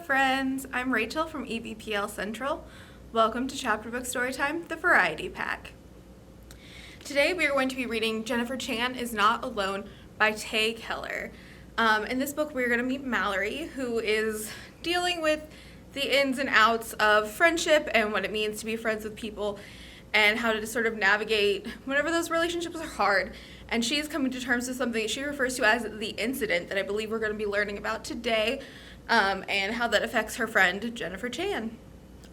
friends! I'm Rachel from EVPL Central. Welcome to Chapter Book Storytime, the Variety Pack. Today we are going to be reading Jennifer Chan is Not Alone by Tae Keller. In this book we're going to meet Mallory, who is dealing with the ins and outs of friendship and what it means to be friends with people and how to sort of navigate whenever those relationships are hard. And she is coming to terms with something she refers to as the incident that I believe we're going to be learning about today, and how that affects her friend Jennifer Chan.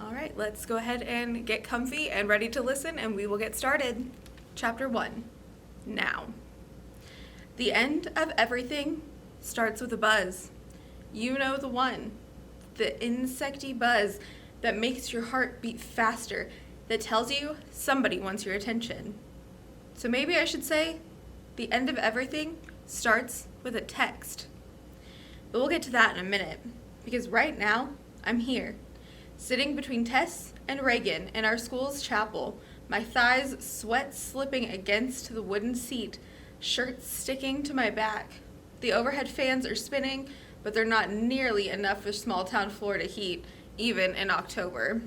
All right, let's go ahead and get comfy and ready to listen, and we will get started. Chapter 1, Now. The end of everything starts with a buzz. You know the one. The insecty buzz that makes your heart beat faster, that tells you somebody wants your attention. So maybe I should say, the end of everything starts with a text. But we'll get to that in a minute, because right now, I'm here, sitting between Tess and Reagan in our school's chapel, my thighs sweat slipping against the wooden seat, shirt sticking to my back. The overhead fans are spinning, but they're not nearly enough for small-town Florida heat, even in October.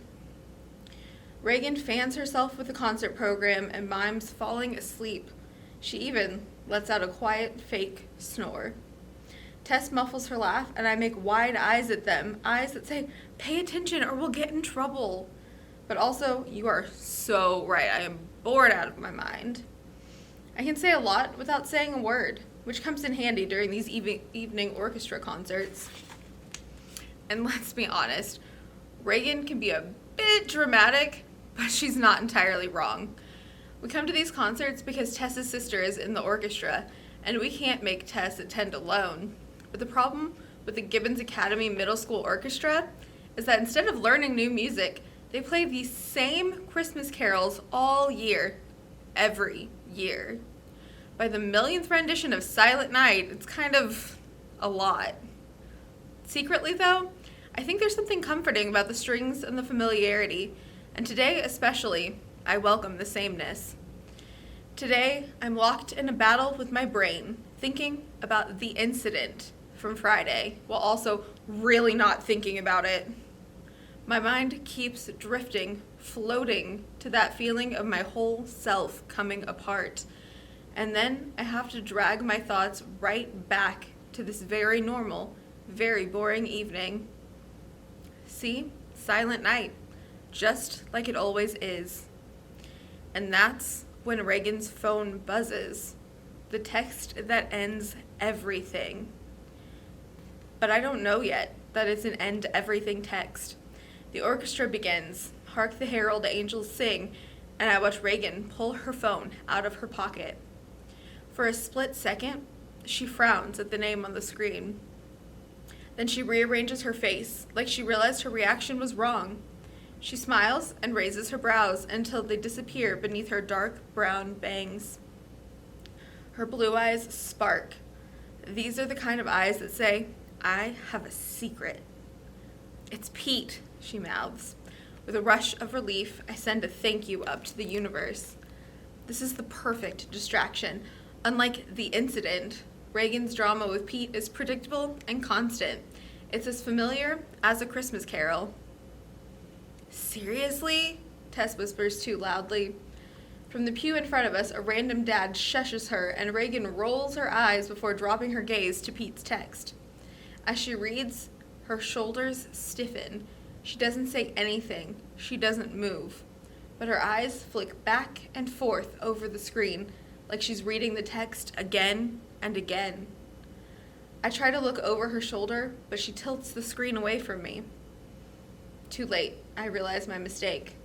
Reagan fans herself with the concert program and mimes falling asleep. She even lets out a quiet, fake snore. Tess muffles her laugh, and I make wide eyes at them, eyes that say, "Pay attention or we'll get in trouble." But also, you are so right, I am bored out of my mind. I can say a lot without saying a word, which comes in handy during these evening orchestra concerts. And let's be honest, Reagan can be a bit dramatic, but she's not entirely wrong. We come to these concerts because Tess's sister is in the orchestra, and we can't make Tess attend alone. But the problem with the Gibbons Academy Middle School Orchestra is that instead of learning new music, they play these same Christmas carols all year, every year. By the millionth rendition of Silent Night, it's kind of a lot. Secretly, though, I think there's something comforting about the strings and the familiarity, and today especially, I welcome the sameness. Today, I'm locked in a battle with my brain, thinking about the incident from Friday, while also really not thinking about it. My mind keeps drifting, floating to that feeling of my whole self coming apart. And then I have to drag my thoughts right back to this very normal, very boring evening. See? Silent night. Just like it always is. And that's when Reagan's phone buzzes. The text that ends everything. But I don't know yet that it's an end everything text. The orchestra begins. Hark the herald angels sing, and I watch Reagan pull her phone out of her pocket. For a split second, she frowns at the name on the screen. Then she rearranges her face, like she realized her reaction was wrong. She smiles and raises her brows until they disappear beneath her dark brown bangs. Her blue eyes spark. These are the kind of eyes that say, "I have a secret." "It's Pete," she mouths. With a rush of relief, I send a thank you up to the universe. This is the perfect distraction. Unlike the incident, Reagan's drama with Pete is predictable and constant. It's as familiar as a Christmas carol. "Seriously?" Tess whispers too loudly. From the pew in front of us, a random dad shushes her, and Reagan rolls her eyes before dropping her gaze to Pete's text. As she reads, her shoulders stiffen. She doesn't say anything. She doesn't move. But her eyes flick back and forth over the screen, like she's reading the text again and again. I try to look over her shoulder, but she tilts the screen away from me. Too late, I realize my mistake.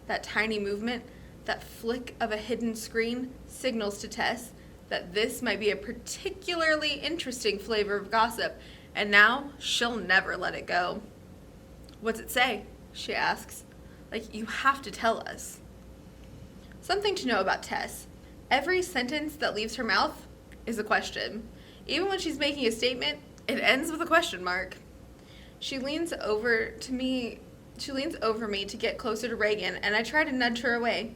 That tiny movement, that flick of a hidden screen, signals to Tess that this might be a particularly interesting flavor of gossip, and now she'll never let it go. "What's it say?" she asks. "Like, you have to tell us." Something to know about Tess. Every sentence that leaves her mouth is a question. Even when she's making a statement, it ends with a question mark. She leans over me to get closer to Reagan, and I try to nudge her away.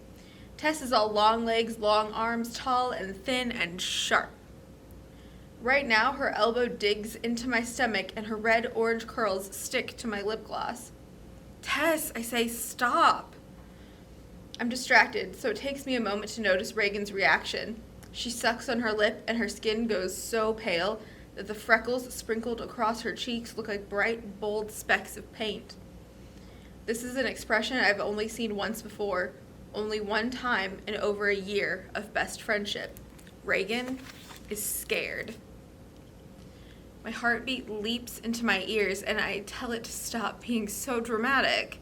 Tess is all long legs, long arms, tall and thin and sharp. Right now, her elbow digs into my stomach and her red-orange curls stick to my lip gloss. Tess, I say, stop. I'm distracted, so it takes me a moment to notice Reagan's reaction. She sucks on her lip and her skin goes so pale that the freckles sprinkled across her cheeks look like bright, bold specks of paint. This is an expression I've only seen once before, only one time in over a year of best friendship. Reagan is scared. My heartbeat leaps into my ears and I tell it to stop being so dramatic.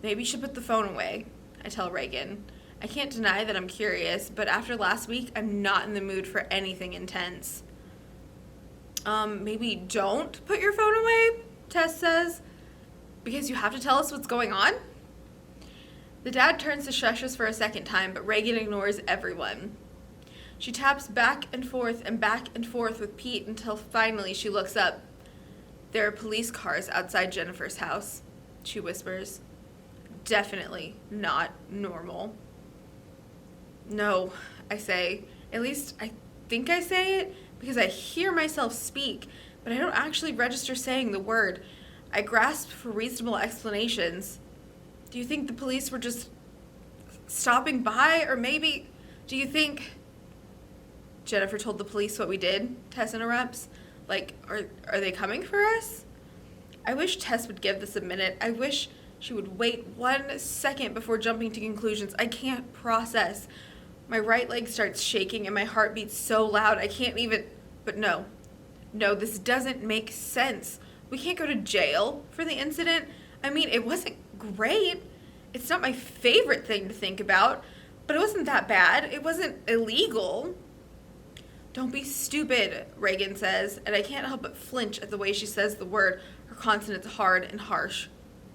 Maybe you should put the phone away, I tell Reagan. I can't deny that I'm curious, but after last week, I'm not in the mood for anything intense. Maybe don't put your phone away, Tess says, because you have to tell us what's going on? The dad turns to shush us for a second time, but Reagan ignores everyone. She taps back and forth with Pete until finally she looks up. There are police cars outside Jennifer's house, she whispers. Definitely not normal. No, I say. At least I think I say it because I hear myself speak, but I don't actually register saying the word. I grasp for reasonable explanations. Do you think the police were just stopping by, or maybe, do you think... Jennifer told the police what we did, Tess interrupts. Like, are they coming for us? I wish Tess would give this a minute. I wish she would wait 1 second before jumping to conclusions. I can't process. My right leg starts shaking and my heart beats so loud I can't even... But no, this doesn't make sense. We can't go to jail for the incident. I mean, it wasn't great. It's not my favorite thing to think about, but it wasn't that bad. It wasn't illegal. Don't be stupid, Reagan says, and I can't help but flinch at the way she says the word, her consonants hard and harsh.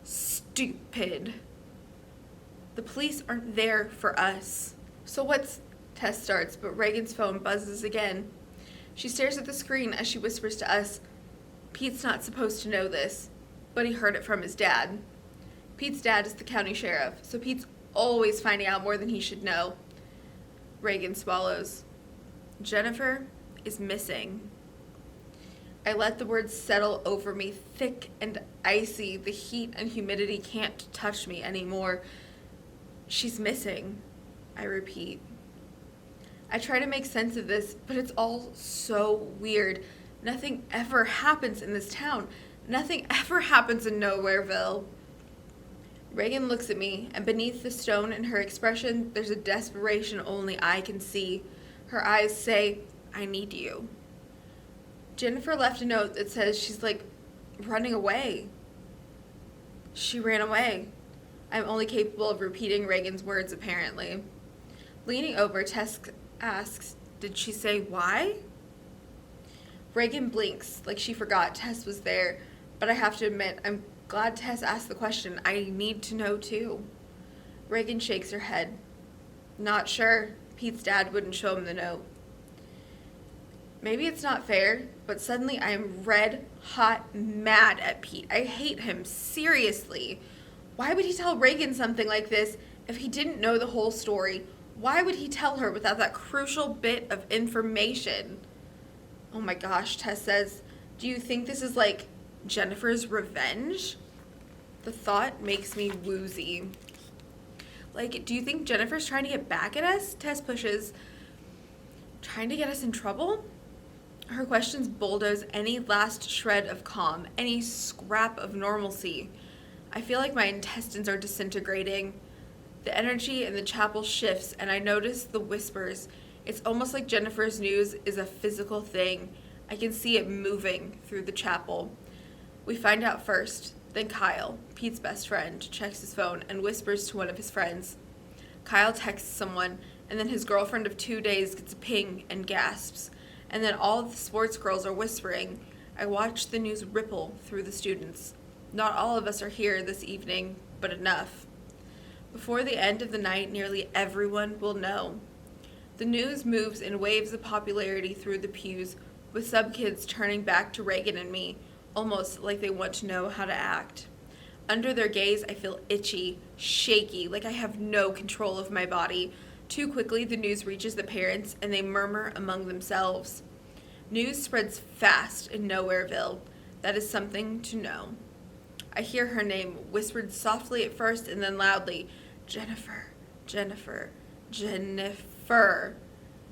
Stupid. The police aren't there for us. So what's... Tess starts, but Reagan's phone buzzes again. She stares at the screen as she whispers to us, Pete's not supposed to know this, but he heard it from his dad. Pete's dad is the county sheriff, so Pete's always finding out more than he should know. Reagan swallows. Jennifer is missing. I let the words settle over me, thick and icy. The heat and humidity can't touch me anymore. She's missing, I repeat. I try to make sense of this, but it's all so weird. Nothing ever happens in this town. Nothing ever happens in Nowhereville. Reagan looks at me, and beneath the stone in her expression, there's a desperation only I can see. Her eyes say, I need you. Jennifer left a note that says she's like running away. She ran away. I'm only capable of repeating Reagan's words, apparently. Leaning over, Tess asks, did she say why? Reagan blinks, like she forgot Tess was there, but I have to admit, I'm glad Tess asked the question. I need to know too. Reagan shakes her head. Not sure. Pete's dad wouldn't show him the note. Maybe it's not fair, but suddenly I am red, hot, mad at Pete. I hate him, seriously. Why would he tell Reagan something like this if he didn't know the whole story? Why would he tell her without that crucial bit of information? Oh my gosh, Tess says, do you think this is like Jennifer's revenge? The thought makes me woozy. Like, do you think Jennifer's trying to get back at us? Tess pushes. Trying to get us in trouble? Her questions bulldoze any last shred of calm, any scrap of normalcy. I feel like my intestines are disintegrating. The energy in the chapel shifts, and I notice the whispers. It's almost like Jennifer's news is a physical thing. I can see it moving through the chapel. We find out first. Then Kyle, Pete's best friend, checks his phone and whispers to one of his friends. Kyle texts someone, and then his girlfriend of 2 days gets a ping and gasps. And then all the sports girls are whispering. I watch the news ripple through the students. Not all of us are here this evening, but enough. Before the end of the night, nearly everyone will know. The news moves in waves of popularity through the pews, with some kids turning back to Reagan and me, almost like they want to know how to act. Under their gaze, I feel itchy, shaky, like I have no control of my body. Too quickly, the news reaches the parents, and they murmur among themselves. News spreads fast in Nowhereville. That is something to know. I hear her name whispered softly at first and then loudly. Jennifer, Jennifer, Jennifer.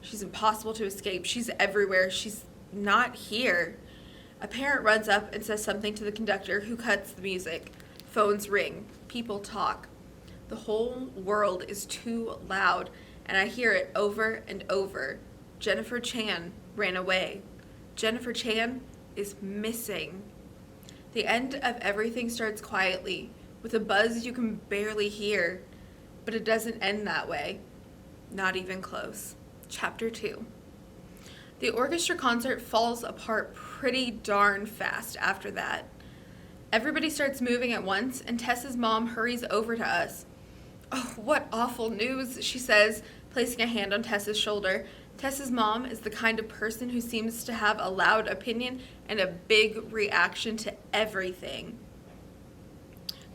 She's impossible to escape. She's everywhere. She's not here. A parent runs up and says something to the conductor, who cuts the music. Phones ring. People talk. The whole world is too loud, and I hear it over and over. Jennifer Chan ran away. Jennifer Chan is missing. The end of everything starts quietly, with a buzz you can barely hear, but it doesn't end that way. Not even close. Chapter 2. The orchestra concert falls apart pretty darn fast after that. Everybody starts moving at once, and Tess's mom hurries over to us. Oh, what awful news, she says, placing a hand on Tess's shoulder. Tess's mom is the kind of person who seems to have a loud opinion and a big reaction to everything.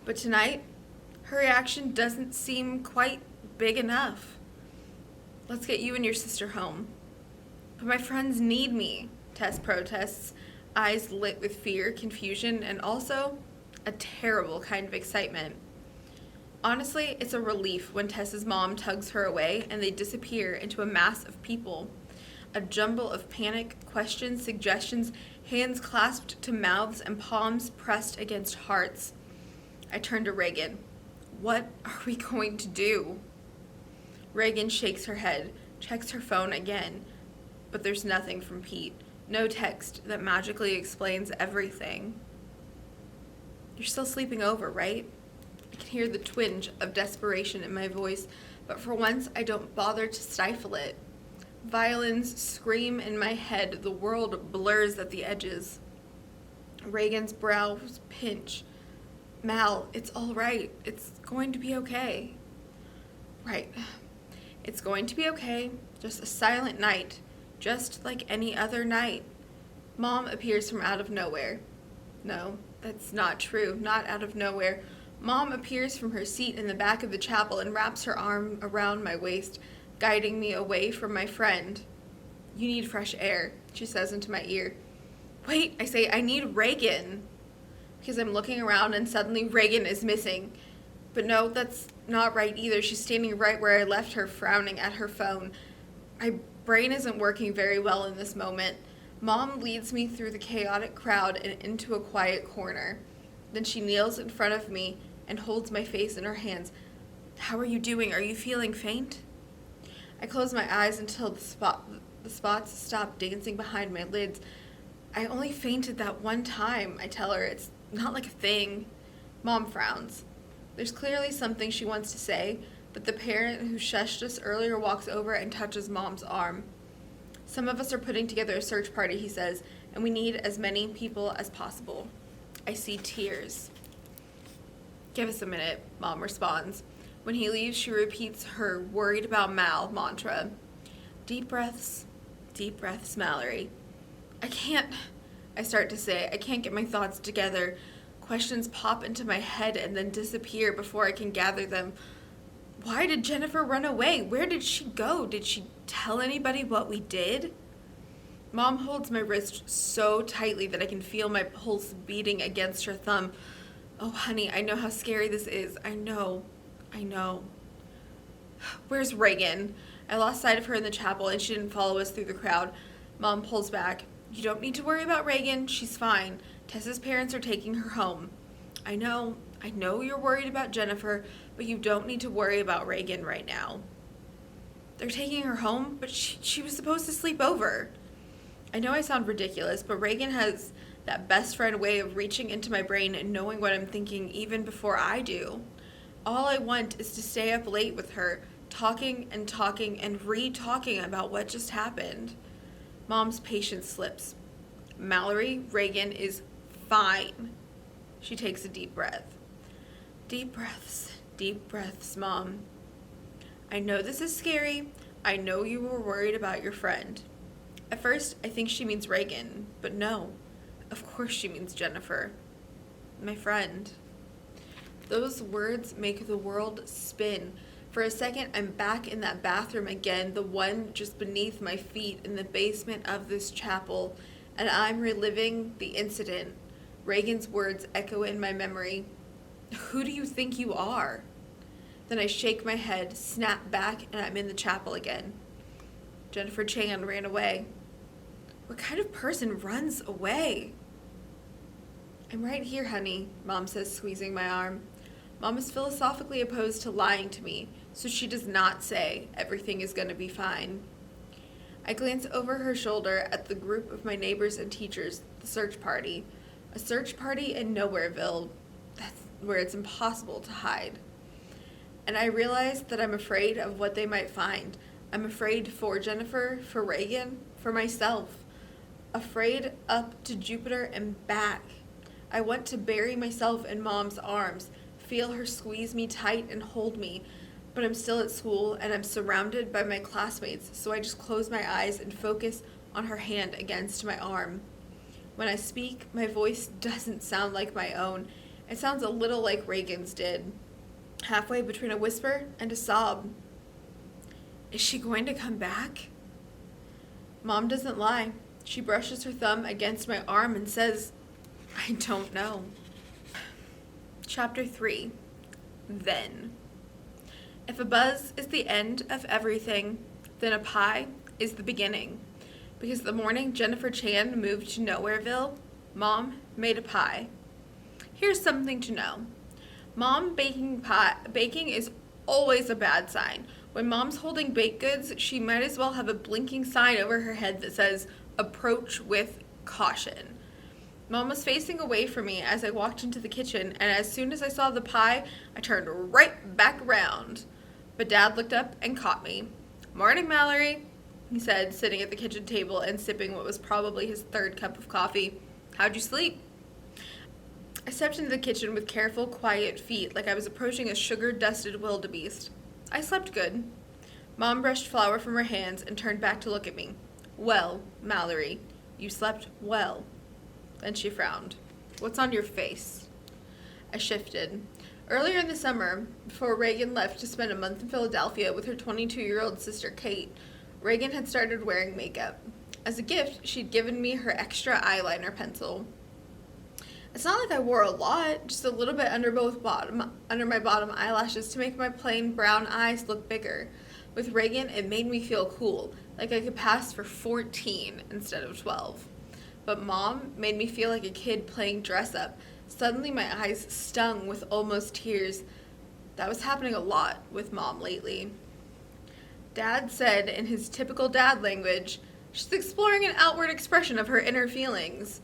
But tonight, her reaction doesn't seem quite big enough. Let's get you and your sister home. But my friends need me, Tess protests, eyes lit with fear, confusion, and also a terrible kind of excitement. Honestly, it's a relief when Tess's mom tugs her away and they disappear into a mass of people. A jumble of panic, questions, suggestions, hands clasped to mouths and palms pressed against hearts. I turn to Reagan. What are we going to do? Reagan shakes her head, checks her phone again, but there's nothing from Pete. No text that magically explains everything. You're still sleeping over, right? I can hear the twinge of desperation in my voice, but for once I don't bother to stifle it. Violins scream in my head. The world blurs at the edges. Reagan's brows pinch. Mal, it's all right. It's going to be okay. Right. It's going to be okay. Just a silent night. Just like any other night. Mom appears from out of nowhere. No, that's not true. Not out of nowhere. Mom appears from her seat in the back of the chapel and wraps her arm around my waist, guiding me away from my friend. You need fresh air, she says into my ear. Wait, I say, I need Reagan. Because I'm looking around and suddenly Reagan is missing. But no, that's not right either. She's standing right where I left her, frowning at her phone. My brain isn't working very well in this moment. Mom leads me through the chaotic crowd and into a quiet corner. Then she kneels in front of me and holds my face in her hands. How are you doing? Are you feeling faint? I close my eyes until the spots stop dancing behind my lids. I only fainted that one time, I tell her. It's not like a thing. Mom frowns. There's clearly something she wants to say, but the parent who shushed us earlier walks over and touches Mom's arm. Some of us are putting together a search party, he says, and we need as many people as possible. I see tears. Give us a minute, Mom responds. When he leaves, she repeats her worried about Mal mantra. Deep breaths, Mallory. I start to say, I can't get my thoughts together. Questions pop into my head and then disappear before I can gather them. Why did Jennifer run away? Where did she go? Did she tell anybody what we did? Mom holds my wrist so tightly that I can feel my pulse beating against her thumb. Oh, honey, I know how scary this is. I know. Where's Reagan? I lost sight of her in the chapel and she didn't follow us through the crowd. Mom pulls back. You don't need to worry about Reagan. She's fine. Tessa's parents are taking her home. I know you're worried about Jennifer, but you don't need to worry about Reagan right now. They're taking her home, but she was supposed to sleep over. I know I sound ridiculous, but Reagan has that best friend way of reaching into my brain and knowing what I'm thinking even before I do. All I want is to stay up late with her, talking and re-talking about what just happened. Mom's patience slips. Mallory, Reagan is fine. She takes a deep breath. Deep breaths, Mom. I know this is scary. I know you were worried about your friend. At first, I think she means Reagan, but no. Of course she means Jennifer. My friend. Those words make the world spin. For a second, I'm back in that bathroom again, the one just beneath my feet in the basement of this chapel, and I'm reliving the incident. Reagan's words echo in my memory. Who do you think you are? Then I shake my head, snap back, and I'm in the chapel again. Jennifer Chan ran away. What kind of person runs away? I'm right here, honey, Mom says, squeezing my arm. Mom is philosophically opposed to lying to me, so she does not say everything is going to be fine. I glance over her shoulder at the group of my neighbors and teachers, the search party. A search party in Nowhereville, that's where it's impossible to hide. And I realize that I'm afraid of what they might find. I'm afraid for Jennifer, for Reagan, for myself. Afraid up to Jupiter and back. I want to bury myself in Mom's arms, feel her squeeze me tight and hold me, but I'm still at school and I'm surrounded by my classmates, so I just close my eyes and focus on her hand against my arm. When I speak, my voice doesn't sound like my own. It sounds a little like Reagan's did, halfway between a whisper and a sob. Is she going to come back? Mom doesn't lie. She brushes her thumb against my arm and says, I don't know. Chapter 3. Then. If a buzz is the end of everything, then a pie is the beginning. Because the morning Jennifer Chan moved to Nowhereville, Mom made a pie. Here's something to know. Mom baking is always a bad sign. When Mom's holding baked goods, she might as well have a blinking sign over her head that says, approach with caution. Mom was facing away from me as I walked into the kitchen, and as soon as I saw the pie, I turned right back around. But Dad looked up and caught me. Morning, Mallory, he said, sitting at the kitchen table and sipping what was probably his third cup of coffee. How'd you sleep? I stepped into the kitchen with careful, quiet feet, like I was approaching a sugar-dusted wildebeest. I slept good. Mom brushed flour from her hands and turned back to look at me. Well, Mallory, you slept well. Then she frowned. What's on your face? I shifted. Earlier in the summer, before Reagan left to spend a month in Philadelphia with her 22-year-old sister Kate, Reagan had started wearing makeup. As a gift, she'd given me her extra eyeliner pencil. It's not like I wore a lot, just a little bit under my bottom eyelashes to make my plain brown eyes look bigger. With Reagan, it made me feel cool, like I could pass for 14 instead of 12. But Mom made me feel like a kid playing dress-up. Suddenly my eyes stung with almost tears. That was happening a lot with Mom lately. Dad said in his typical dad language, she's exploring an outward expression of her inner feelings,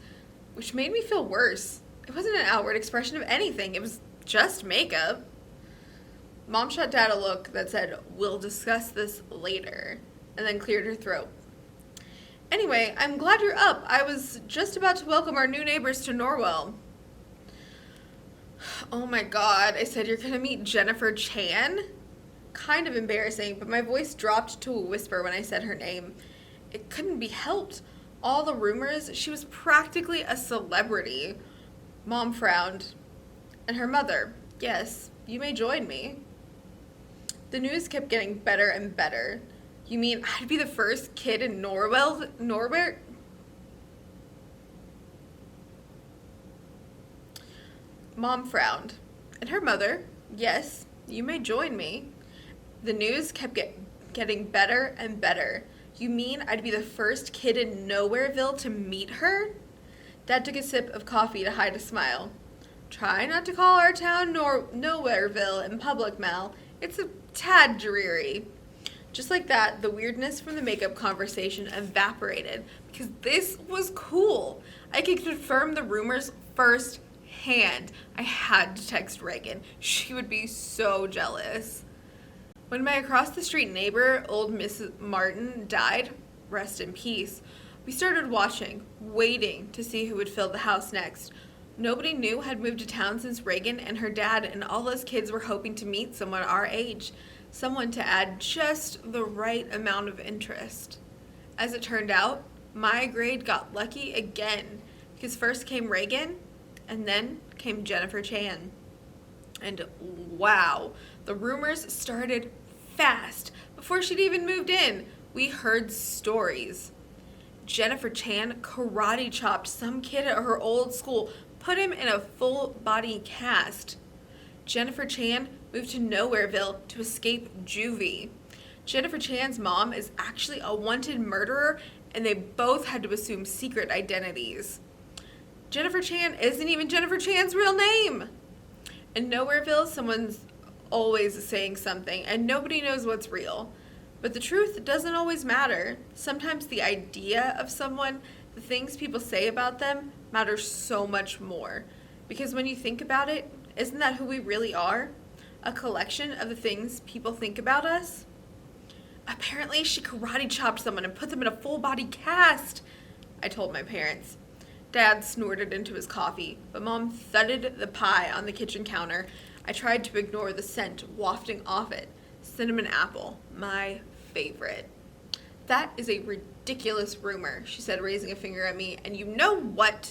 which made me feel worse. It wasn't an outward expression of anything. It was just makeup. Mom shot Dad a look that said, we'll discuss this later, and then cleared her throat. Anyway, I'm glad you're up. I was just about to welcome our new neighbors to Norwell. Oh my God, I said, you're going to meet Jennifer Chan? Kind of embarrassing, but my voice dropped to a whisper when I said her name. It couldn't be helped. All the rumors, she was practically a celebrity. Mom frowned. And her mother, yes, you may join me. The news kept getting better and better. You mean I'd be the first kid in Norbert? Mom frowned. And her mother, yes, you may join me. The news kept getting better and better. You mean I'd be the first kid in Nowhereville to meet her? Dad took a sip of coffee to hide a smile. Try not to call our town Nowhereville in public, Mal. It's a tad dreary. Just like that, the weirdness from the makeup conversation evaporated because this was cool. I could confirm the rumors firsthand. I had to text Reagan. She would be so jealous. When my across-the-street neighbor, old Mrs. Martin, died, rest in peace, we started watching, waiting to see who would fill the house next. Nobody new had moved to town since Reagan and her dad, and all those kids were hoping to meet someone our age, someone to add just the right amount of interest. As it turned out, my grade got lucky again, because first came Reagan, and then came Jennifer Chan. And wow, the rumors started fast. Before she'd even moved in, we heard stories. Jennifer Chan karate chopped some kid at her old school, put him in a full body cast. Jennifer Chan moved to Nowhereville to escape juvie. Jennifer Chan's mom is actually a wanted murderer, and they both had to assume secret identities. Jennifer Chan isn't even Jennifer Chan's real name. In Nowhereville, someone's always saying something, and nobody knows what's real. But the truth doesn't always matter. Sometimes the idea of someone, the things people say about them, matters so much more. Because when you think about it, isn't that who we really are? A collection of the things people think about us? Apparently, she karate chopped someone and put them in a full body cast, I told my parents. Dad snorted into his coffee, but Mom thudded the pie on the kitchen counter. I tried to ignore the scent wafting off it. Cinnamon apple, my favorite. That is a ridiculous rumor, she said, raising a finger at me. And you know what?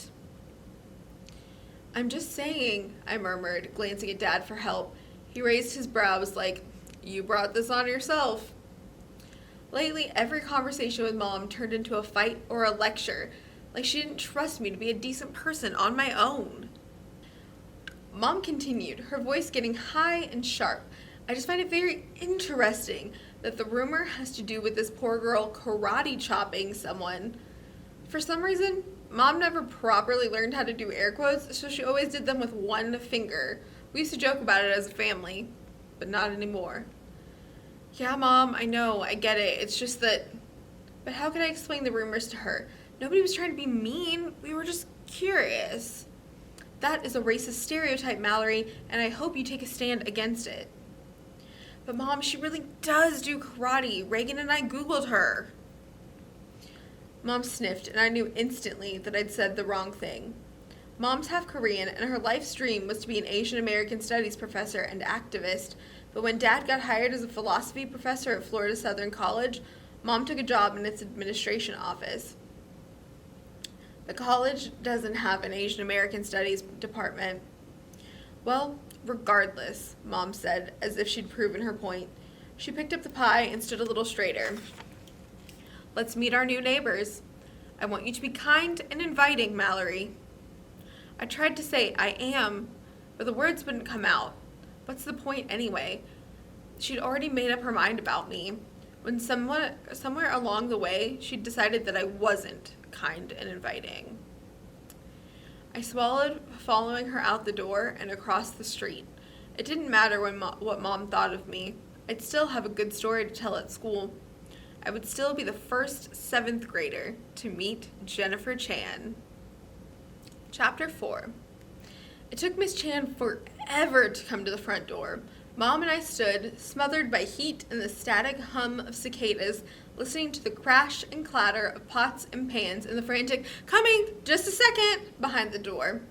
I'm just saying, I murmured, glancing at Dad for help. He raised his brows like, you brought this on yourself. Lately, every conversation with Mom turned into a fight or a lecture, like she didn't trust me to be a decent person on my own. Mom continued, her voice getting high and sharp. I just find it very interesting that the rumor has to do with this poor girl karate chopping someone. For some reason, Mom never properly learned how to do air quotes, so she always did them with one finger. We used to joke about it as a family, but not anymore. Yeah, Mom, I know, I get it. It's just that... But how could I explain the rumors to her? Nobody was trying to be mean. We were just curious. That is a racist stereotype, Mallory, and I hope you take a stand against it. But Mom, she really does do karate. Reagan and I Googled her. Mom sniffed, and I knew instantly that I'd said the wrong thing. Mom's half Korean, and her life's dream was to be an Asian American studies professor and activist, but when Dad got hired as a philosophy professor at Florida Southern College, Mom took a job in its administration office. The college doesn't have an Asian American studies department. Well, regardless, Mom said, as if she'd proven her point. She picked up the pie and stood a little straighter. Let's meet our new neighbors. I want you to be kind and inviting, Mallory. I tried to say I am, but the words wouldn't come out. What's the point anyway? She'd already made up her mind about me. When somewhere along the way, she'd decided that I wasn't kind and inviting. I swallowed, following her out the door and across the street. It didn't matter what Mom thought of me. I'd still have a good story to tell at school. I would still be the first 7th grader to meet Jennifer Chan. Chapter 4. It took Miss Chan forever to come to the front door. Mom and I stood, smothered by heat and the static hum of cicadas, listening to the crash and clatter of pots and pans and the frantic, "Coming! Just a second!" behind the door.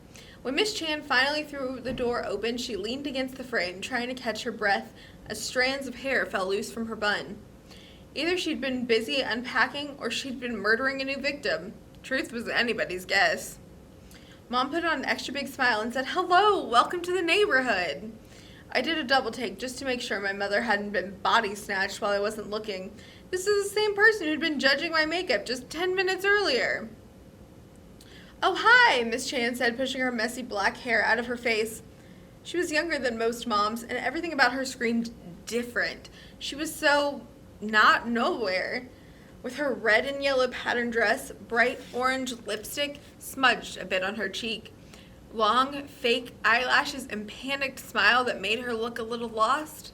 When Miss Chan finally threw the door open, she leaned against the frame, trying to catch her breath as strands of hair fell loose from her bun. Either she'd been busy unpacking or she'd been murdering a new victim. Truth was anybody's guess. Mom put on an extra big smile and said, "Hello, welcome to the neighborhood." I did a double take just to make sure my mother hadn't been body snatched while I wasn't looking. This is the same person who'd been judging my makeup just 10 minutes earlier. "Oh, hi," Miss Chan said, pushing her messy black hair out of her face. She was younger than most moms, and everything about her screamed different. She was so not nowhere. With her red and yellow pattern dress, bright orange lipstick smudged a bit on her cheek, long, fake eyelashes, and panicked smile that made her look a little lost.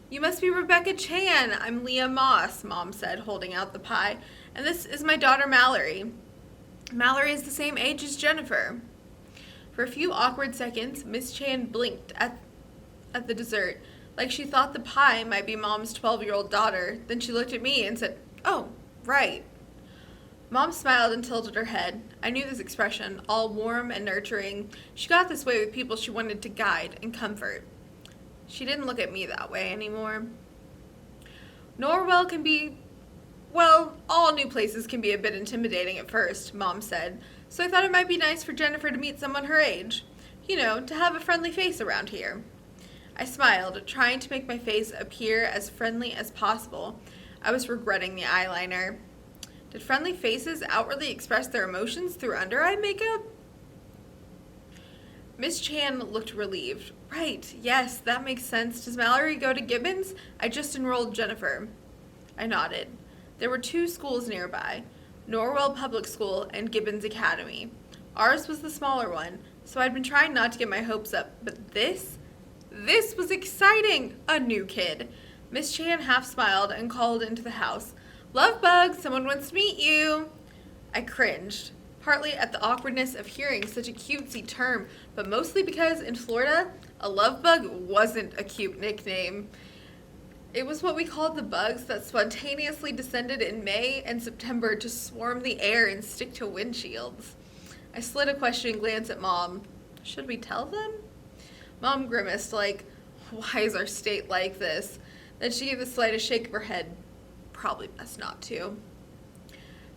"You must be Rebecca Chan. I'm Leah Moss," Mom said, holding out the pie. "And this is my daughter, Mallory. Mallory is the same age as Jennifer." For a few awkward seconds, Miss Chan blinked at the dessert, like she thought the pie might be Mom's 12-year-old daughter. Then she looked at me and said, "Oh, right." Mom smiled and tilted her head. I knew this expression, all warm and nurturing. She got this way with people she wanted to guide and comfort. She didn't look at me that way anymore. Norwell can be, well, all new places can be a bit intimidating at first, Mom said, so I thought it might be nice for Jennifer to meet someone her age. You know, to have a friendly face around here. I smiled, trying to make my face appear as friendly as possible. I was regretting the eyeliner. Did friendly faces outwardly express their emotions through under-eye makeup? Miss Chan looked relieved. Right, yes, that makes sense. Does Mallory go to Gibbons? I just enrolled Jennifer. I nodded. There were 2 schools nearby, Norwell Public School and Gibbons Academy. Ours was the smaller one, so I'd been trying not to get my hopes up, but this was exciting! A new kid. Miss Chan half smiled and called into the house. Love bug, someone wants to meet you. I cringed, partly at the awkwardness of hearing such a cutesy term, but mostly because in Florida, a love bug wasn't a cute nickname. It was what we called the bugs that spontaneously descended in May and September to swarm the air and stick to windshields. I slid a questioning glance at Mom. Should we tell them? Mom grimaced like, why is our state like this? Then she gave the slightest shake of her head. Probably best not to.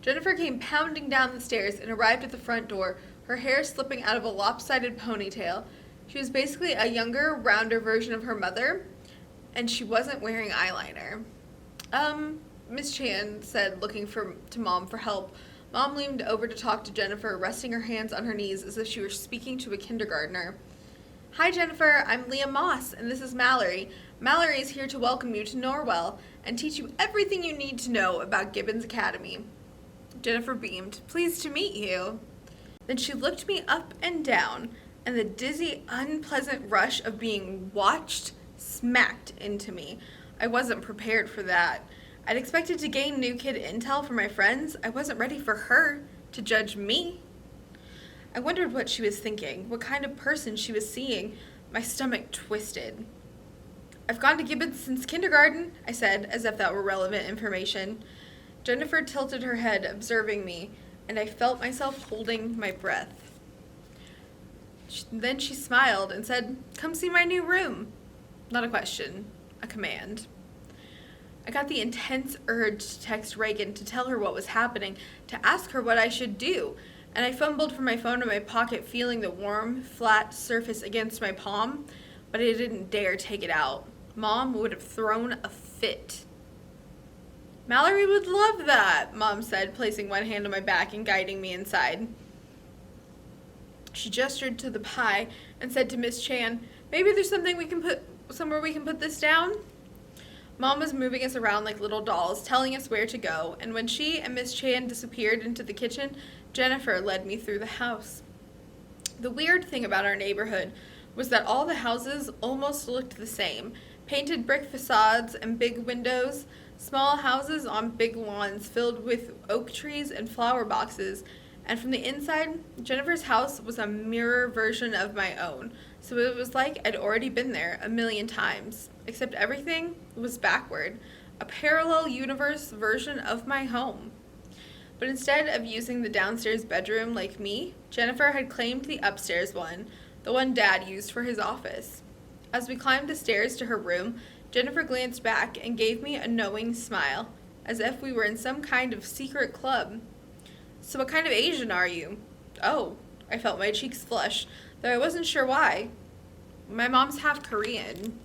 Jennifer came pounding down the stairs and arrived at the front door, her hair slipping out of a lopsided ponytail. She was basically a younger, rounder version of her mother, and she wasn't wearing eyeliner. Miss Chan said, looking to Mom for help. Mom leaned over to talk to Jennifer, resting her hands on her knees as if she were speaking to a kindergartner. Hi, Jennifer. I'm Leah Moss, and this is Mallory. Mallory is here to welcome you to Norwell and teach you everything you need to know about Gibbons Academy. Jennifer beamed. Pleased to meet you. Then she looked me up and down, and the dizzy, unpleasant rush of being watched smacked into me. I wasn't prepared for that. I'd expected to gain new kid intel from my friends. I wasn't ready for her to judge me. I wondered what she was thinking, what kind of person she was seeing. My stomach twisted. I've gone to Gibbons since kindergarten, I said, as if that were relevant information. Jennifer tilted her head, observing me, and I felt myself holding my breath. Then she smiled and said, Come see my new room. Not a question, a command. I got the intense urge to text Reagan to tell her what was happening, to ask her what I should do, and I fumbled for my phone in my pocket, feeling the warm, flat surface against my palm, but I didn't dare take it out. Mom would have thrown a fit. Mallory would love that, Mom said, placing one hand on my back and guiding me inside. She gestured to the pie and said to Miss Chan, maybe there's somewhere we can put this down? Mom was moving us around like little dolls, telling us where to go, and when she and Miss Chan disappeared into the kitchen, Jennifer led me through the house. The weird thing about our neighborhood was that all the houses almost looked the same. Painted brick facades and big windows, small houses on big lawns filled with oak trees and flower boxes, and from the inside, Jennifer's house was a mirror version of my own, so it was like I'd already been there a million times, except everything was backward, a parallel universe version of my home. But instead of using the downstairs bedroom like me, Jennifer had claimed the upstairs one, the one Dad used for his office. As we climbed the stairs to her room, Jennifer glanced back and gave me a knowing smile, as if we were in some kind of secret club. So what kind of Asian are you? Oh, I felt my cheeks flush, though I wasn't sure why. My mom's half Korean.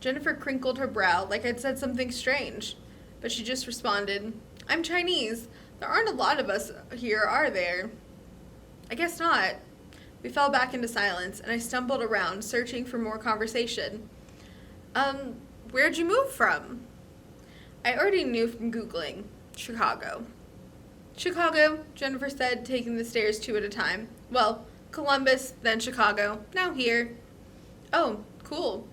Jennifer crinkled her brow like I'd said something strange, but she just responded, I'm Chinese. There aren't a lot of us here, are there? I guess not. We fell back into silence, and I stumbled around, searching for more conversation. Where'd you move from? I already knew from Googling. Chicago. Chicago, Jennifer said, taking the stairs 2 at a time. Well, Columbus, then Chicago, now here. Oh, cool.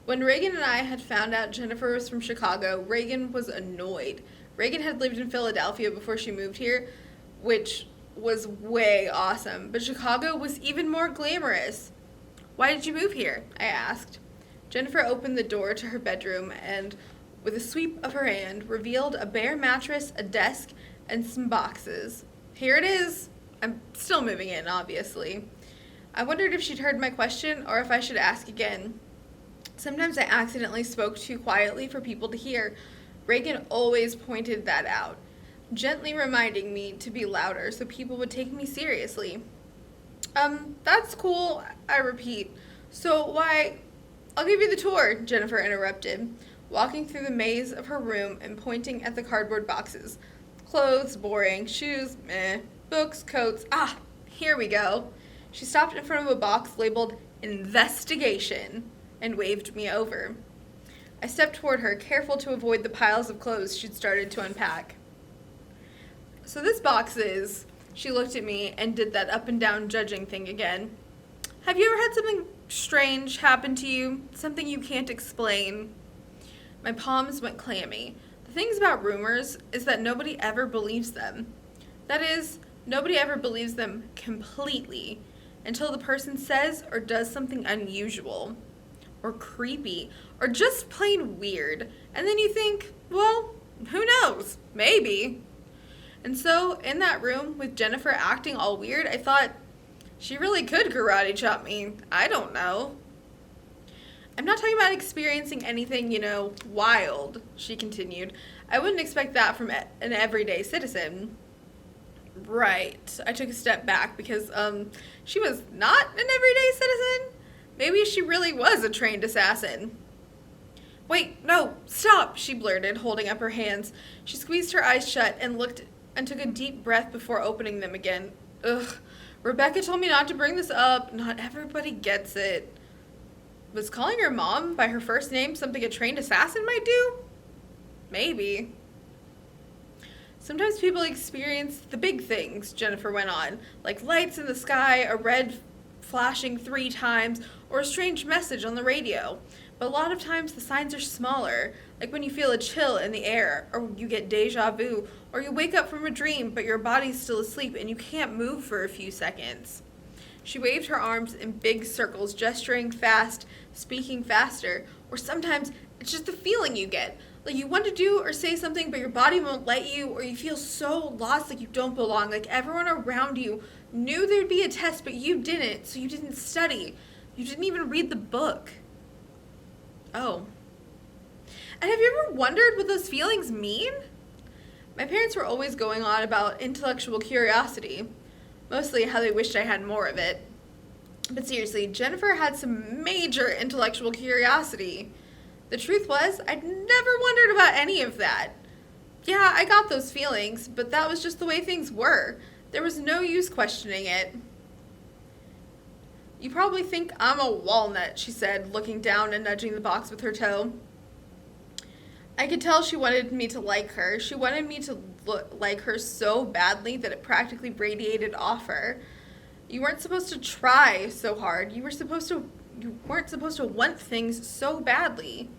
When Reagan and I had found out Jennifer was from Chicago, Reagan was annoyed. Reagan had lived in Philadelphia before she moved here, which was way awesome, but Chicago was even more glamorous. Why did you move here? I asked. Jennifer opened the door to her bedroom and, with a sweep of her hand, revealed a bare mattress, a desk, and some boxes. Here it is. I'm still moving in, obviously. I wondered if she'd heard my question or if I should ask again. Sometimes I accidentally spoke too quietly for people to hear. Reagan always pointed that out, gently reminding me to be louder so people would take me seriously. That's cool, I repeat. So why I'll give you the tour, Jennifer interrupted, walking through the maze of her room and pointing at the cardboard boxes. Clothes, boring. Shoes, meh. Books, coats. Ah, here we go. She stopped in front of a box labeled Investigation and waved me over. I stepped toward her, careful to avoid the piles of clothes she'd started to unpack. So this box is, she looked at me and did that up and down judging thing again. Have you ever had something strange happen to you? Something you can't explain? My palms went clammy. The things about rumors is that nobody ever believes them. That is, nobody ever believes them completely until the person says or does something unusual or creepy or just plain weird. And then you think, well, who knows? Maybe. And so in that room with Jennifer acting all weird, I thought, she really could karate chop me. I don't know. I'm not talking about experiencing anything, wild, she continued. I wouldn't expect that from an everyday citizen. Right. I took a step back because, she was not an everyday citizen. Maybe she really was a trained assassin. Wait, no, stop, she blurted, holding up her hands. She squeezed her eyes shut and looked and took a deep breath before opening them again. Ugh. Rebecca told me not to bring this up. Not everybody gets it. Was calling her mom by her first name something a trained assassin might do? Maybe. Sometimes people experience the big things, Jennifer went on, like lights in the sky, a red flashing 3 times, or a strange message on the radio. But a lot of times the signs are smaller, like when you feel a chill in the air, or you get deja vu, or you wake up from a dream but your body's still asleep and you can't move for a few seconds. She waved her arms in big circles, gesturing fast, speaking faster, or sometimes it's just the feeling you get. Like you want to do or say something but your body won't let you, or you feel so lost like you don't belong, like everyone around you knew there'd be a test but you didn't, so you didn't study. You didn't even read the book. Oh. And have you ever wondered what those feelings mean? My parents were always going on about intellectual curiosity, mostly how they wished I had more of it. But seriously, Jennifer had some major intellectual curiosity. The truth was, I'd never wondered about any of that. Yeah, I got those feelings, but that was just the way things were. There was no use questioning it. You probably think I'm a walnut, she said, looking down and nudging the box with her toe. I could tell she wanted me to like her. She wanted me to like her so badly that it practically radiated off her. You weren't supposed to try so hard. You weren't supposed to want things so badly.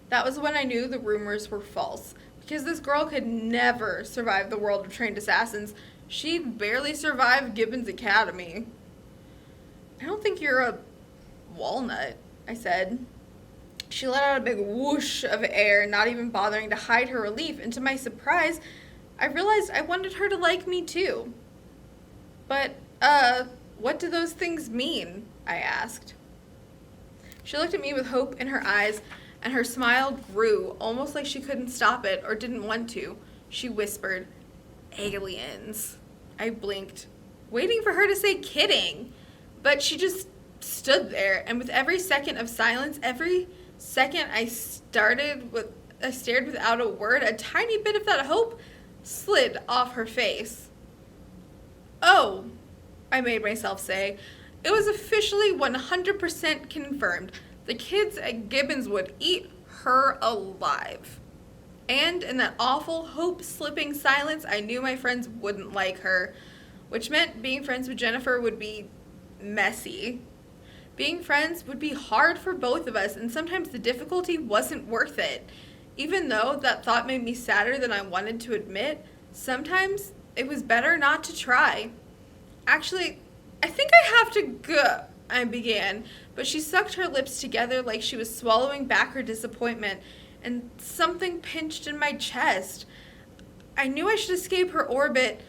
That was when I knew the rumors were false, because this girl could never survive the world of trained assassins. She'd barely survive Gibbons Academy. I don't think you're a walnut, I said. She let out a big whoosh of air, not even bothering to hide her relief, and to my surprise, I realized I wanted her to like me too. But, what do those things mean? I asked. She looked at me with hope in her eyes, and her smile grew, almost like she couldn't stop it or didn't want to. She whispered, aliens. I blinked, waiting for her to say kidding. But she just stood there, and with every second of silence, every second I stared without a word, a tiny bit of that hope slid off her face. Oh, I made myself say. It was officially 100% confirmed. The kids at Gibbons would eat her alive. And in that awful, hope-slipping silence, I knew my friends wouldn't like her, which meant being friends with Jennifer would be messy. Being friends would be hard for both of us, and sometimes the difficulty wasn't worth it. Even though that thought made me sadder than I wanted to admit, sometimes it was better not to try. Actually, I think I have to go, I began, but she sucked her lips together like she was swallowing back her disappointment, and something pinched in my chest. I knew I should escape her orbit,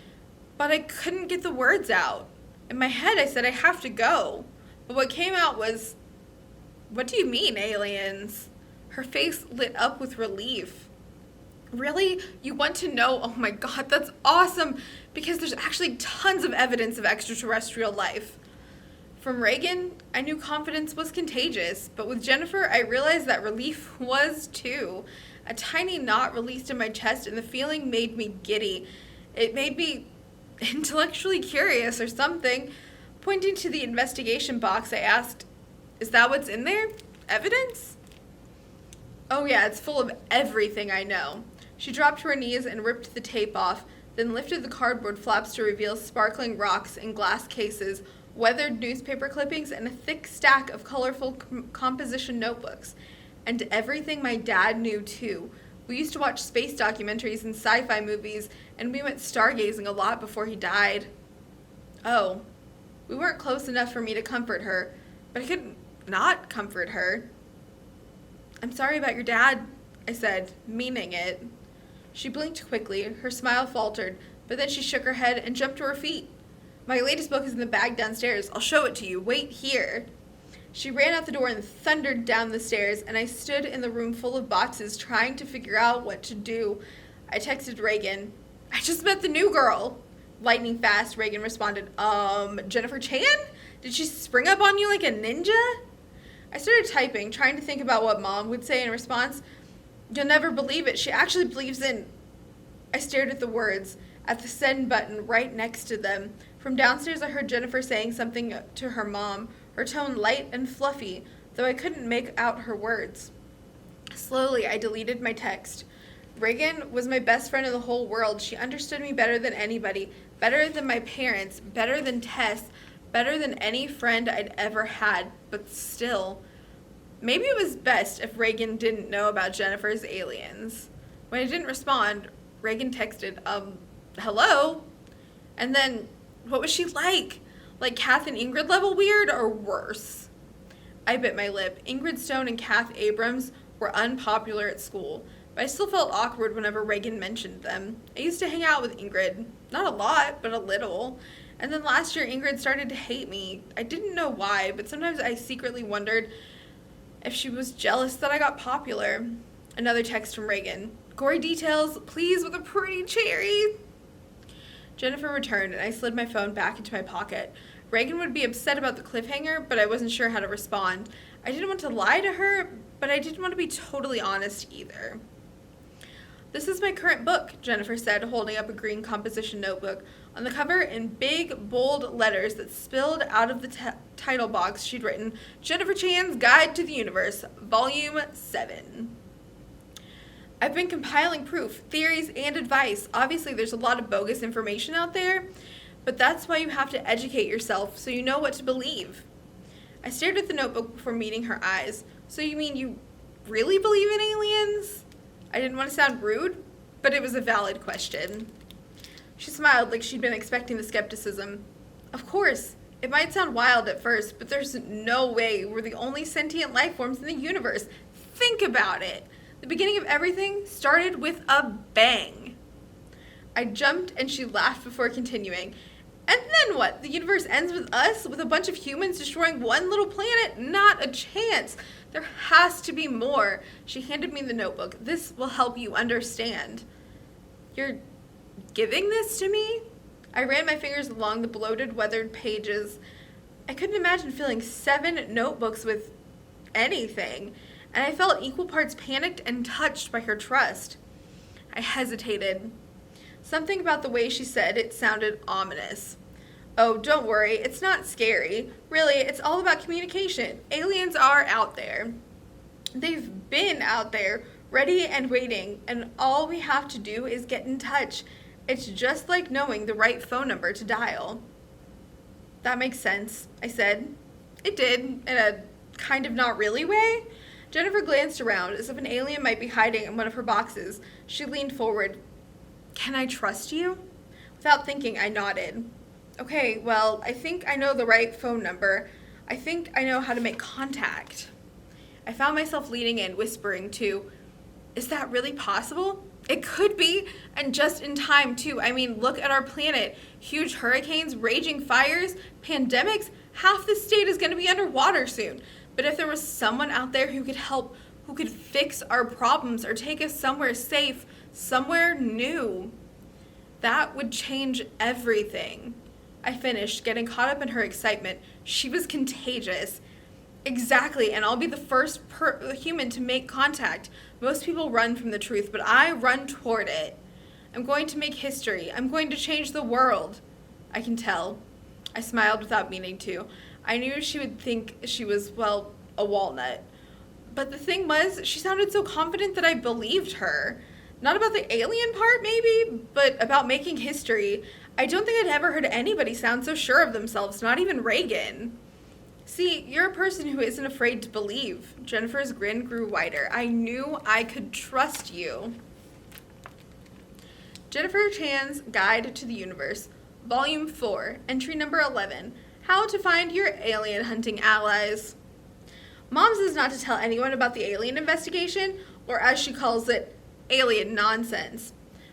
but I couldn't get the words out. In my head, I said, I have to go. But what came out was, what do you mean, aliens? Her face lit up with relief. Really? You want to know? Oh my God, that's awesome. Because there's actually tons of evidence of extraterrestrial life. From Reagan, I knew confidence was contagious, but with Jennifer, I realized that relief was too. A tiny knot released in my chest, and the feeling made me giddy. It made me intellectually curious or something. Pointing to the investigation box, I asked, "Is that what's in there? Evidence?" "Oh yeah, it's full of everything I know." She dropped to her knees and ripped the tape off, then lifted the cardboard flaps to reveal sparkling rocks in glass cases, weathered newspaper clippings, and a thick stack of colorful composition notebooks. And everything my dad knew, too. We used to watch space documentaries and sci-fi movies, and we went stargazing a lot before he died. Oh, we weren't close enough for me to comfort her, but I could not comfort her. "I'm sorry about your dad," I said, meaning it. She blinked quickly, her smile faltered, but then she shook her head and jumped to her feet. "My latest book is in the bag downstairs. I'll show it to you. Wait here." She ran out the door and thundered down the stairs, and I stood in the room full of boxes trying to figure out what to do. I texted Reagan. "I just met the new girl." Lightning fast, Reagan responded, Jennifer Chan? Did she spring up on you like a ninja?" I started typing, trying to think about what Mom would say in response. "You'll never believe it. She actually believes in..." I stared at the words, at the send button right next to them. From downstairs, I heard Jennifer saying something to her mom, her tone light and fluffy, though I couldn't make out her words. Slowly, I deleted my text. Reagan was my best friend in the whole world. She understood me better than anybody, better than my parents, better than Tess, better than any friend I'd ever had, but still. Maybe it was best if Reagan didn't know about Jennifer's aliens. When I didn't respond, Reagan texted, hello? And then, what was she like? Like Kath and Ingrid level weird, or worse? I bit my lip. Ingrid Stone and Kath Abrams were unpopular at school, but I still felt awkward whenever Reagan mentioned them. I used to hang out with Ingrid. Not a lot, but a little. And then last year, Ingrid started to hate me. I didn't know why, but sometimes I secretly wondered if she was jealous that I got popular. Another text from Reagan. "Gory details, please, with a pretty cherry." Jennifer returned, and I slid my phone back into my pocket. Reagan would be upset about the cliffhanger, but I wasn't sure how to respond. I didn't want to lie to her, but I didn't want to be totally honest either. "This is my current book," Jennifer said, holding up a green composition notebook. On the cover, in big, bold letters that spilled out of the title box, she'd written, "Jennifer Chan's Guide to the Universe, Volume 7. I've been compiling proof, theories, and advice. Obviously, there's a lot of bogus information out there, but that's why you have to educate yourself so you know what to believe." I stared at the notebook before meeting her eyes. "So you mean you really believe in aliens?" I didn't want to sound rude, but it was a valid question. She smiled like she'd been expecting the skepticism. "Of course. It might sound wild at first, but there's no way we're the only sentient life forms in the universe. Think about it. The beginning of everything started with a bang." I jumped and she laughed before continuing. "And then what? The universe ends with us, with a bunch of humans destroying one little planet? Not a chance. There has to be more." She handed me the notebook. "This will help you understand." "You're giving this to me?" I ran my fingers along the bloated, weathered pages. I couldn't imagine filling 7 notebooks with anything, and I felt equal parts panicked and touched by her trust. I hesitated. Something about the way she said it sounded ominous. "Oh, don't worry, it's not scary. Really, it's all about communication. Aliens are out there. They've been out there, ready and waiting, and all we have to do is get in touch. It's just like knowing the right phone number to dial." "That makes sense," I said. It did, in a kind of not really way. Jennifer glanced around as if an alien might be hiding in one of her boxes. She leaned forward. "Can I trust you?" Without thinking, I nodded. "Okay, well, I think I know the right phone number. I think I know how to make contact." I found myself leaning in, whispering too, "Is that really possible?" It could be, and just in time too. I mean, look at our planet. Huge hurricanes, raging fires, pandemics. Half the state is going to be underwater soon. But if there was someone out there who could help, who could fix our problems or take us somewhere safe, somewhere new, that would change everything. I finished, getting caught up in her excitement. She was contagious. Exactly, and I'll be the first human to make contact. Most people run from the truth, but I run toward it. I'm going to make history. I'm going to change the world. I can tell. I smiled without meaning to. I knew she would think she was, well, a walnut. But the thing was, she sounded so confident that I believed her. Not about the alien part, maybe, but about making history. I don't think I'd ever heard anybody sound so sure of themselves, not even Reagan. See, you're a person who isn't afraid to believe. Jennifer's grin grew wider. I knew I could trust you. Jennifer Chan's Guide to the Universe, Volume 4, Entry Number 11, How to Find Your Alien Hunting Allies. Mom says not to tell anyone about the alien investigation, or as she calls it, alien nonsense.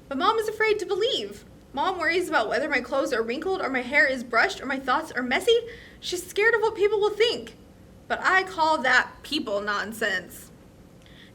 But Mom is afraid to believe. Mom worries about whether my clothes are wrinkled or my hair is brushed or my thoughts are messy. She's scared of what people will think. But I call that people nonsense.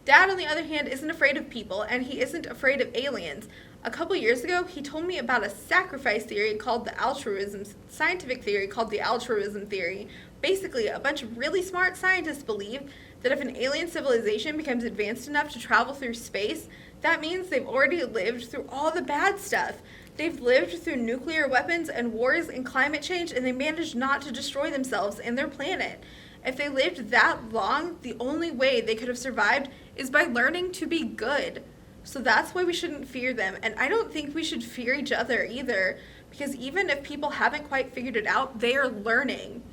Dad, on the other hand, isn't afraid of people, and he isn't afraid of aliens. A couple years ago, he told me about a sacrifice theory called the altruism, scientific theory called the altruism theory. Basically, a bunch of really smart scientists believe that if an alien civilization becomes advanced enough to travel through space, that means they've already lived through all the bad stuff. They've lived through nuclear weapons and wars and climate change, and they managed not to destroy themselves and their planet. If they lived that long, the only way they could have survived is by learning to be good. So that's why we shouldn't fear them, and I don't think we should fear each other either, because even if people haven't quite figured it out, they are learning.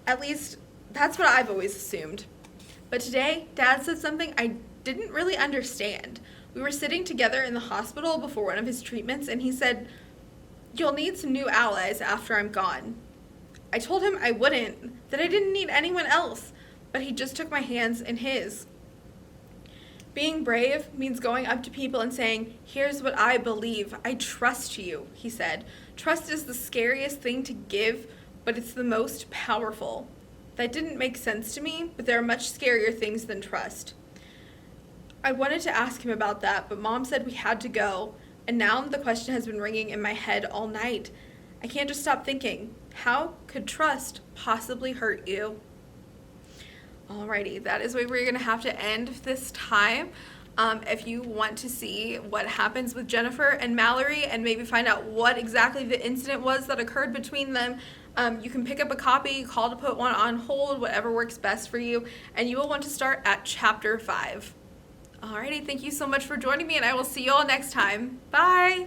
At least, that's what I've always assumed. But today, Dad said something I didn't really understand. We were sitting together in the hospital before one of his treatments, and he said, "You'll need some new allies after I'm gone." I told him I wouldn't, that I didn't need anyone else, but he just took my hands in his. Being brave means going up to people and saying, "Here's what I believe. I trust you," he said. Trust is the scariest thing to give, but it's the most powerful. That didn't make sense to me, but there are much scarier things than trust. I wanted to ask him about that, but Mom said we had to go, and now the question has been ringing in my head all night. I can't just stop thinking, how could trust possibly hurt you? Alrighty, that is where we're going to have to end this time. If you want to see what happens with Jennifer and Mallory and maybe find out what exactly the incident was that occurred between them, you can pick up a copy, call to put one on hold, whatever works best for you, and you will want to start at Chapter 5. Alrighty, thank you so much for joining me, and I will see you all next time. Bye!